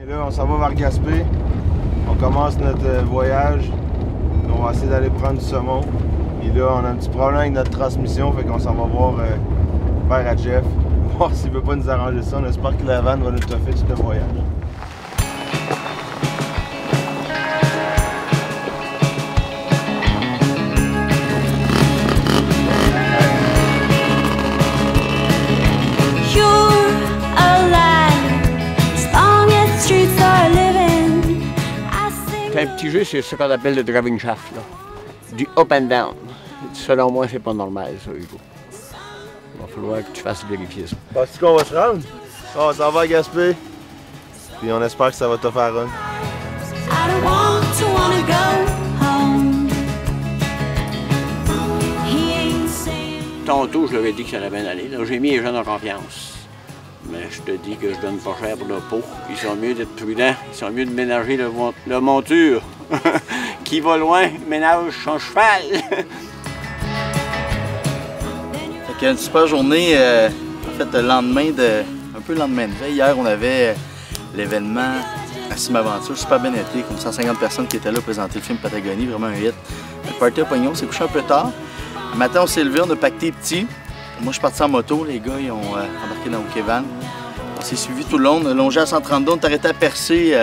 Et là, on s'en va vers Gaspé. On commence notre voyage. On va essayer d'aller prendre du saumon. Et là, on a un petit problème avec notre transmission, fait qu'on s'en va voir vers à Jeff. Voir s'il veut pas nous arranger ça. On espère que la vanne va nous toffer tout le voyage. C'est un petit jeu, c'est ce qu'on appelle le driving shaft, là. Du up and down. Selon moi, c'est pas normal, ça, Hugo. Il va falloir que tu fasses vérifier ça. Penses-tu qu'on va se rendre? On s'en va à Gaspé. Puis on espère que ça va te faire run. Tantôt, je leur ai dit que ça allait bien aller. Là, j'ai mis les jeunes en confiance. Mais je te dis que je donne pas cher pour le pot. Ils sont mieux d'être prudents. Ils sont mieux de ménager le monture. Qui va loin, ménage son cheval. Fait une super journée. En fait, un peu le lendemain de veille. Hier, on avait l'événement à Simaventure, super bien été, comme 150 personnes qui étaient là pour présenter le film Patagonie, vraiment un hit. Le party à Pognon s'est couché un peu tard. Le matin, on s'est levé, on a pacté petit. Moi, je suis parti en moto, les gars, ils ont embarqué dans le Kévan. On s'est suivi tout le long, on a longé à 132, on est arrêté à Percé.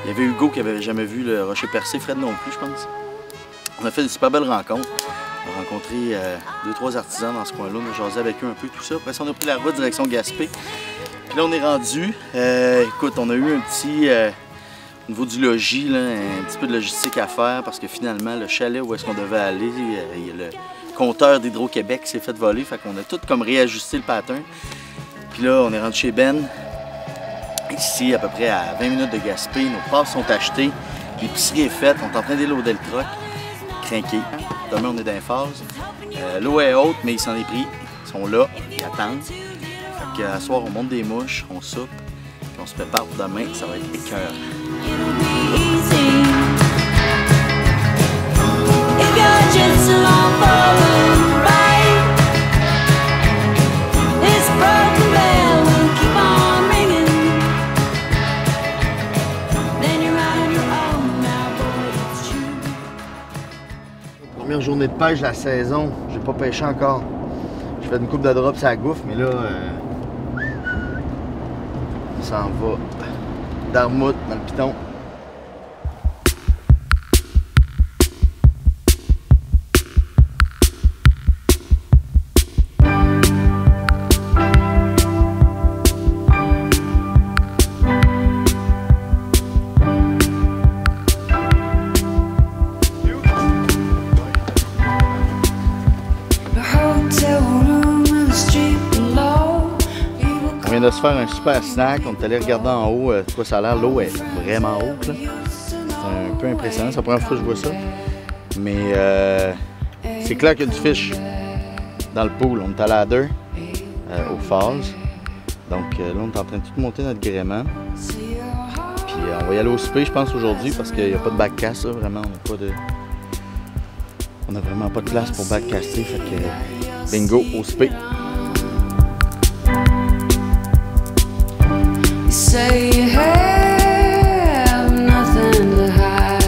Il y avait Hugo qui avait jamais vu le rocher percé, Fred non plus, je pense. On a fait une super belle rencontre. On a rencontré 2-3 artisans dans ce coin-là, on a jasé avec eux un peu, tout ça. Après ça, on a pris la route direction Gaspé. Puis là, on est rendu. Écoute, on a eu un petit, au niveau du logis, là, un petit peu de logistique à faire parce que finalement, le chalet où est-ce qu'on devait aller, il y a le compteur d'Hydro-Québec qui s'est fait voler, fait qu'on a tout comme réajusté le pattern. Puis là, on est rendu chez Ben, ici à peu près à 20 minutes de Gaspé. Nos passes sont achetées, l'épicerie est faite, on est en train d'éloader le truck, crinqué. Demain, on est dans les phases. L'eau est haute, mais il s'en est pris. Ils sont là, ils attendent. Fait qu'à soir, on monte des mouches, on soupe, puis on se prépare pour demain, ça va être écœurant. Première journée de pêche de la saison, j'ai pas pêché encore. J'ai fait une coupe de drops à la gouffre, mais là, on s'en va d'Armouth dans le piton. On vient de se faire un super snack, on est allé regarder en haut de quoi ça a l'air. L'eau est vraiment haute, là. C'est un peu impressionnant, c'est la première fois que je vois ça. Mais c'est clair qu'il y a du fish dans le pool. On est à ladder aux Falls. Donc là, on est en train de tout monter notre gréement. Puis on va y aller au spé, je pense, aujourd'hui, parce qu'il n'y a pas de backcast, là, vraiment. On n'a vraiment pas de place pour backcaster, fait que bingo au spé. Say you have nothing to hide.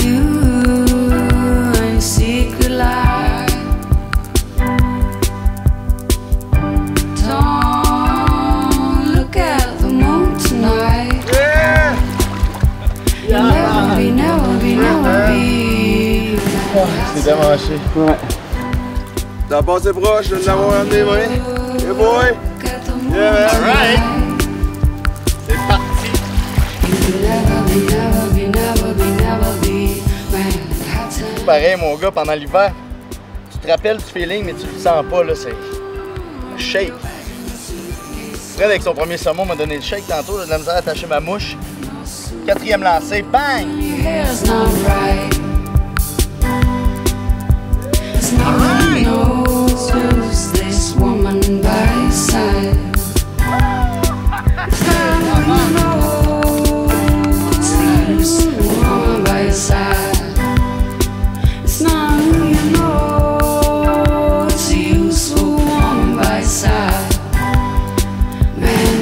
You and secret life. Don't look at the moon tonight. Yeah! Never be, never be, never be. C'est démanché. Ouais. T'as passé proche de l'avoir amené, ouais? Hey boy! Yeah, alright! C'est parti! Pareil, mon gars, pendant l'hiver, tu te rappelles du feeling, mais tu le sens pas, là, c'est le shake. Fred, avec son premier saumon, m'a donné le shake tantôt, j'ai de la misère à attacher ma mouche. Quatrième lancé, bang! Alright!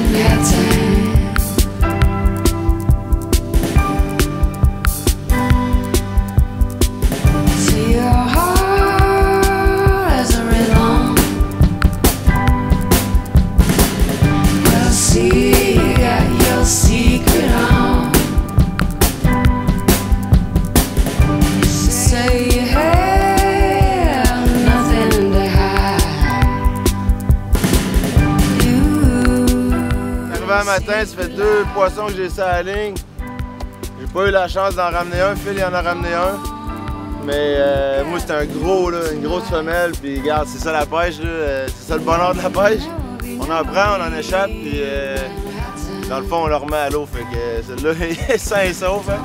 Manhattan. see you got your secret on. Say you have nothing to hide. Arrivé un matin, ça fait 2 poissons que j'ai ça à la ligne. J'ai pas eu la chance d'en ramener un, Phil il en a ramené un. Mais moi c'était un gros, là, une grosse femelle, puis regarde, c'est ça la pêche, c'est ça le bonheur de la pêche. On en prend, on en échappe, puis dans le fond on le remet à l'eau, fait que celui-là il est sain et sauf. Hein?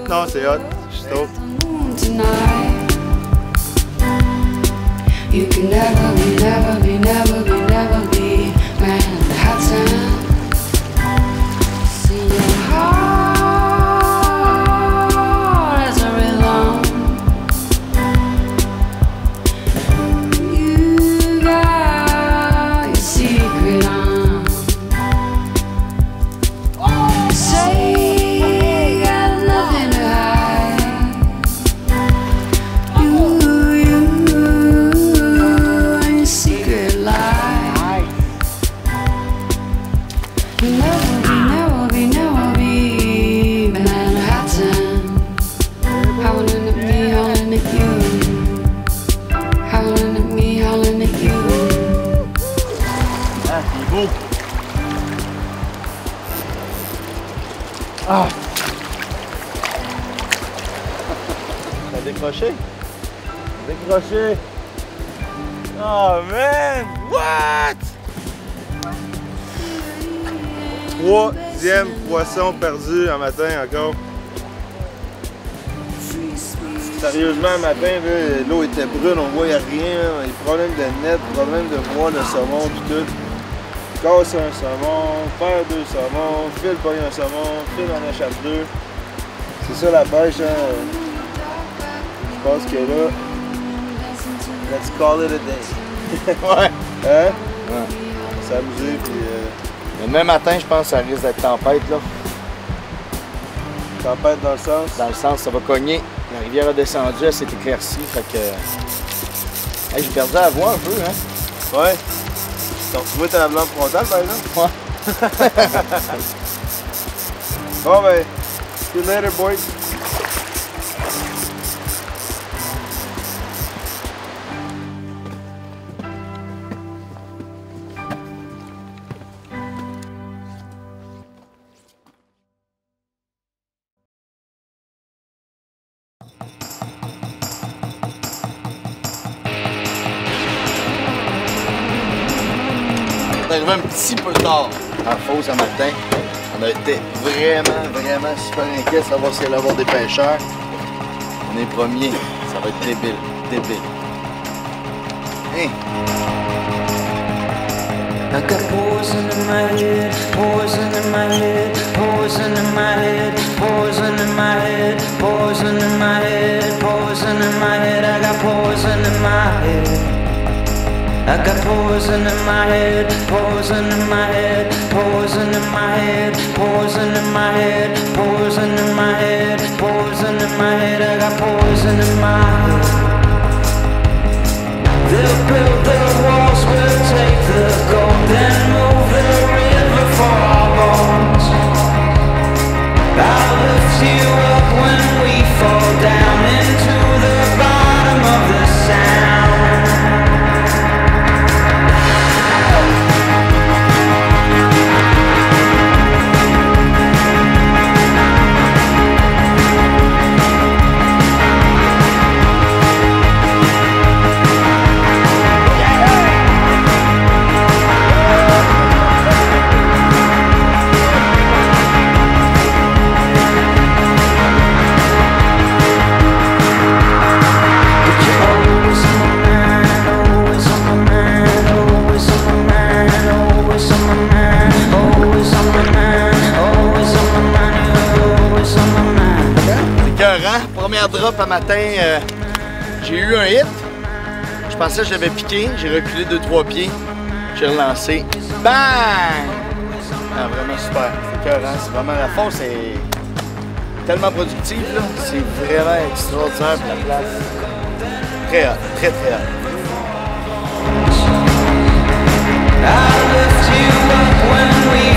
Non, c'est hot, je suis trop. You can never be, never be, never be, never be man in the hot time. See your heart as a rhythm. You got your secret on. Say you got nothing to hide. You and your secret life. Never be, never be banana hot time. Howling at me, howling at you. Howling at me, howling at you. Ah, il est beau! Ah! Ça a décroché? Décroché! Oh man! What? 3e poisson perdu un matin encore. Sérieusement, un matin, l'eau était brune, on voyait rien. Là. Les problèmes de net, problèmes de voir le saumon pis tout. Casser un saumon, faire 2 saumons, Phil pogne un saumon, Phil en échappe 2. C'est ça la pêche, hein. Je pense que là, let's call it a day. Ouais. Hein? Ouais. S'amuser puis Le même matin, je pense que ça risque d'être tempête, là. tempête dans le sens. Dans le sens, ça va cogner. La rivière a descendu, elle s'est éclaircie, fait que... Hey, j'ai perdu la voix un peu, hein? Ouais. T'as retrouvé ta lampe frontale, par exemple? Ouais. Bon ben, see you later, boys. On est arrivé un petit peu tard en fosse un matin. On a été vraiment super inquiets de savoir s'il allait y avoir des pêcheurs. On est premiers. Ça va être débile. Hein? I got poison in my head, poison in my head, poison in my head, poison in my head, poison in my head, poison in my head. I got poison in my head. I got poison in my head, poison in my head, poison in my head, poison in my head, poison in my head, poison in my head. I got poison in my head. They'll build their walls, we'll take the gold, then move the river for our bones. I'll lift you up when we fall down into the bottom of the sound. Première drop un matin, j'ai eu un hit. Je pensais que je l'avais piqué. J'ai reculé 2-3 pieds. J'ai relancé. Bang! Ah, vraiment super. C'est écœurant. C'est vraiment la fosse est tellement productive. C'est vraiment extraordinaire pour la place. Très hot. Très hot. I lift you up when we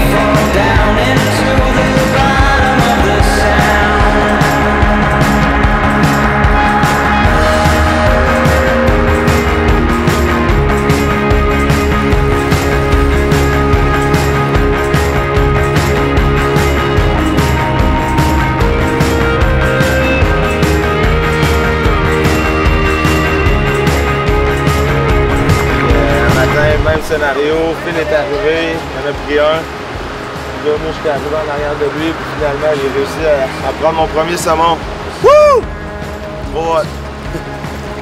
arrivé, il en a pris un. Puis là, moi, j'étais arrivé en arrière de lui, puis finalement, j'ai réussi à prendre mon premier saumon. Wouh! Trop hot.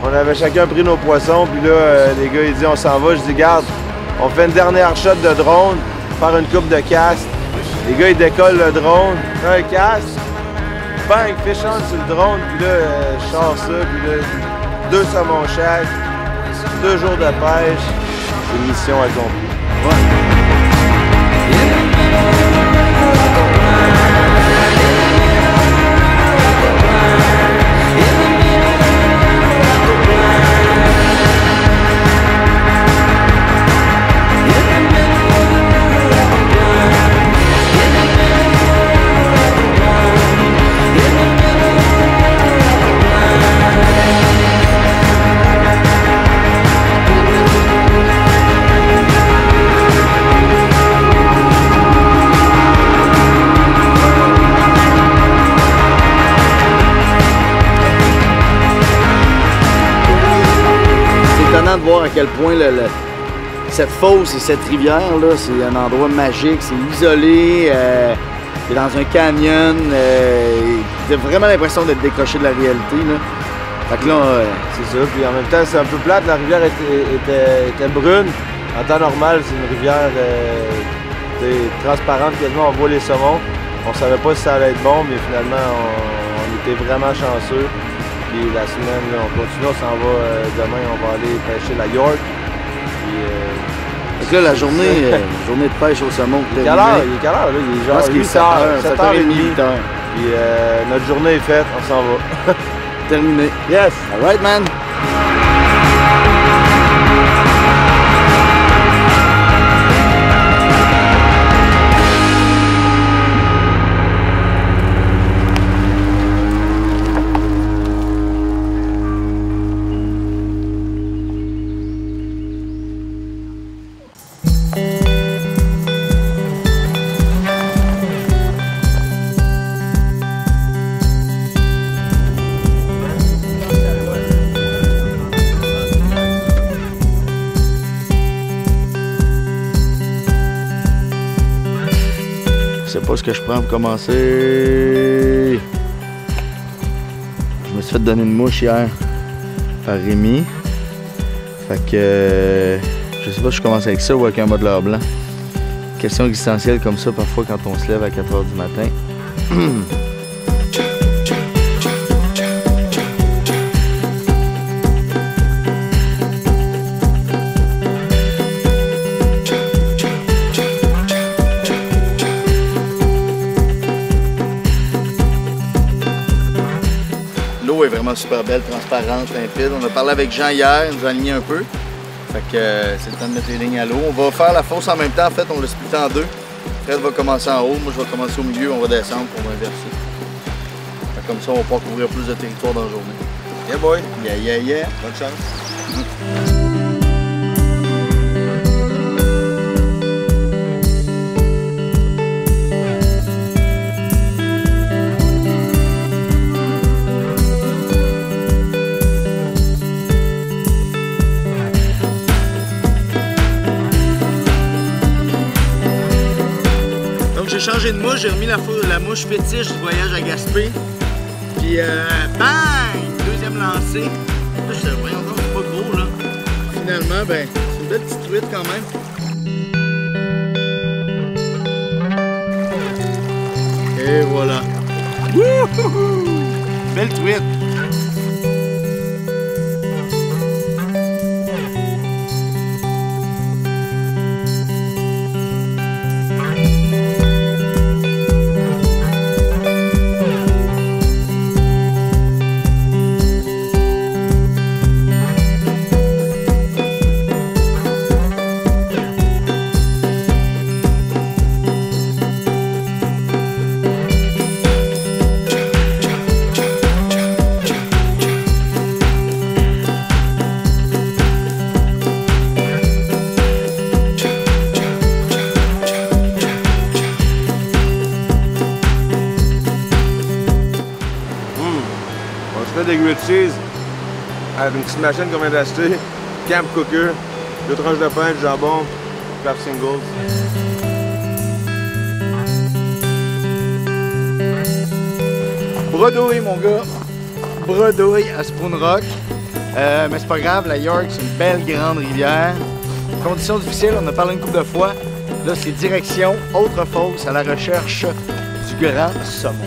On avait chacun pris nos poissons, puis là, les gars, ils disent on s'en va. Je dis, garde, on fait une dernière shot de drone, faire une coupe de cast. Les gars, ils décollent le drone, un cast, bang, fish on sur le drone, puis là, je sors ça, puis là, 2 saumons chaque, 2 jours de pêche, c'est mission accomplie. Ouais. De voir à quel point cette fosse et cette rivière-là, c'est un endroit magique, c'est isolé, c'est dans un canyon, j'ai vraiment l'impression d'être décroché de la réalité. Là. Fait que là, c'est ça, puis en même temps, c'est un peu plate, la rivière était brune. En temps normal, c'est une rivière transparente, quasiment, on voit les saumons. On savait pas si ça allait être bon, mais finalement, on était vraiment chanceux. Puis la semaine, là, on continue, on s'en va demain, on va aller pêcher la York. Puis, là, la journée de pêche au saumon. Il est quelle heure? Là? Il est genre 7h30. Puis notre journée est faite, on s'en va. Terminé. Yes! All right, man! Je sais pas ce que je prends pour commencer. Je me suis fait donner une mouche hier par Rémi. Fait que je sais pas si je commence avec ça ou avec un modeleur blanc. Question existentielle comme ça parfois quand on se lève à 4h du matin. L'eau est vraiment super belle, transparente, limpide. On a parlé avec Jean hier, il nous a aligné un peu. Fait que c'est le temps de mettre les lignes à l'eau. On va faire la fosse en même temps. En fait, on l'a splitté en deux. Fred va commencer en haut, moi je vais commencer au milieu, on va descendre, on va inverser. Fait que comme ça, on va pouvoir couvrir plus de territoire dans la journée. Yeah boy! Yeah, yeah, yeah! Bonne chance! J'ai changé de mouche, j'ai remis la mouche fétiche du voyage à Gaspé. Puis bang! Deuxième lancée. Là, je disais, voyons donc, c'est pas gros là. Finalement, ben, c'est une belle petite truite quand même. Et voilà. Wouhou! Belle truite! Des grilled cheese avec une petite machine qu'on vient d'acheter, camp cooker, 2 tranches de pain, du jambon, Craft Singles. Bredouille, mon gars. Bredouille à Spoon Rock. Mais c'est pas grave, la York, c'est une belle grande rivière. Conditions difficiles, on a parlé une couple de fois. Là, c'est direction Autre Fosse à la recherche du grand saumon.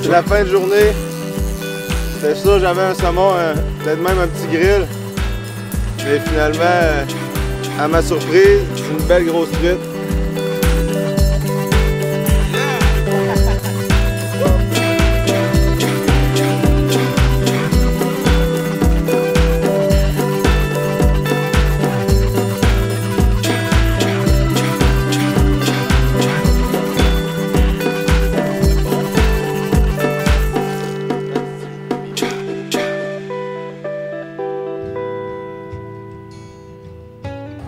C'est la fin de journée. C'était sûr j'avais un saumon, peut-être même un petit grill. Mais finalement, à ma surprise, c'est une belle grosse truite.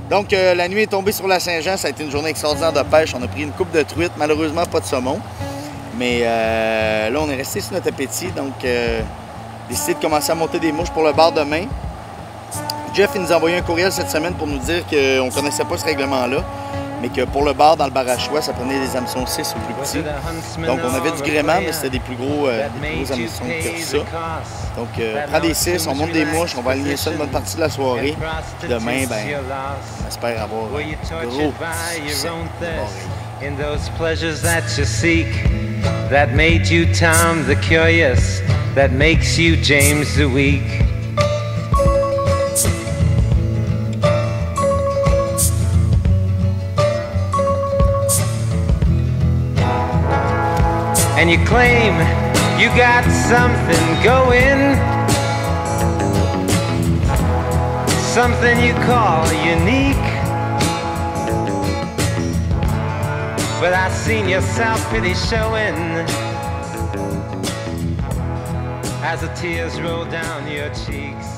Donc, la nuit est tombée sur la Saint-Jean. Ça a été une journée extraordinaire de pêche. On a pris une coupe de truites. Malheureusement, pas de saumon. Mais là, on est resté sur notre appétit. Donc, décidé de commencer à monter des mouches pour le bar demain. Jeff il nous a envoyé un courriel cette semaine pour nous dire qu'on ne connaissait pas ce règlement-là. Mais que pour le bar, dans le bar à choix, ça prenait des hameçons 6 ou plus petits. Donc, on avait du gréement, mais c'était des plus gros hameçons que ça. Donc, prends des 6, on monte des mouches, on va aligner ça une bonne partie de la soirée. Puis demain, ben, on espère avoir un gros succès. In those pleasures that you seek, that made you Tom the Curious, that makes you James the Weak. And you claim you got something going, something you call unique. But I seen your self-pity showing as the tears roll down your cheeks.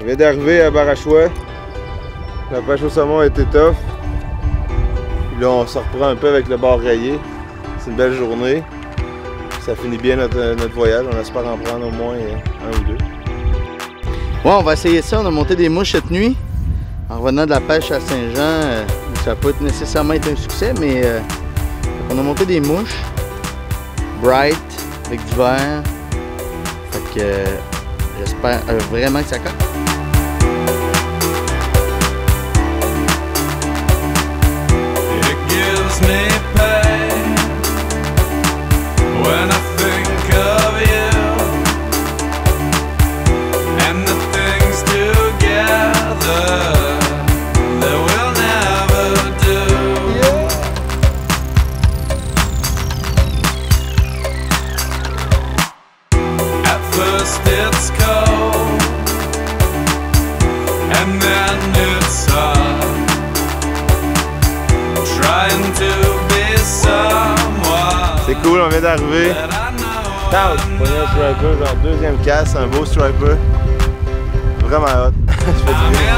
On vient d'arriver à bar à choix. La pêche au saumon a été tough. Puis là, on se reprend un peu avec le bar rayé. C'est une belle journée. Ça finit bien notre voyage. On espère en prendre au moins un ou deux. Ouais, on va essayer ça. On a monté des mouches cette nuit. En revenant de la pêche à Saint-Jean, ça n'a pas nécessairement été un succès, mais on a monté des mouches. Bright, avec du vert. Fait que j'espère vraiment que ça colle. When I think of you and the things together that we'll never do. At first it's cold and then it's hard, trying to be someone. C'est cool, on vient d'arriver. Tao, on a un striper, genre deuxième casse, un beau striper. Vraiment hot. Je fais du bien.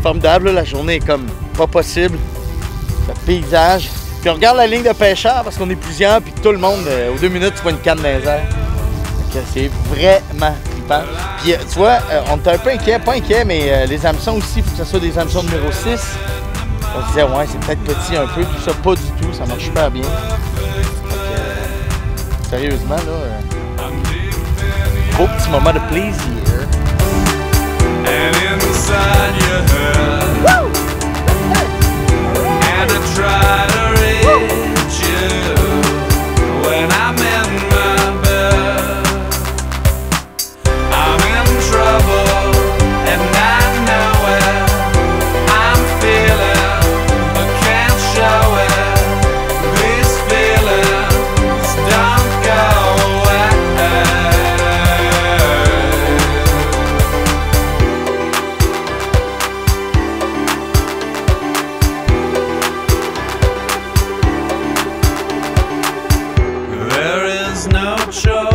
Formidable, la journée est comme pas possible. Le paysage. Puis on regarde la ligne de pêcheurs parce qu'on est plusieurs, puis tout le monde, aux 2 minutes, tu vois une canne dans les airs. C'est vraiment trippant. Puis tu vois, on était un peu inquiets, pas inquiets, mais les hameçons aussi, il faut que ce soit des hameçons numéro 6. On se disait, ouais, c'est peut-être petit un peu, tout ça, pas du tout, ça marche super bien. Donc, sérieusement, là, beau petit moment de plaisir. And inside your head, and I try to read. not sure.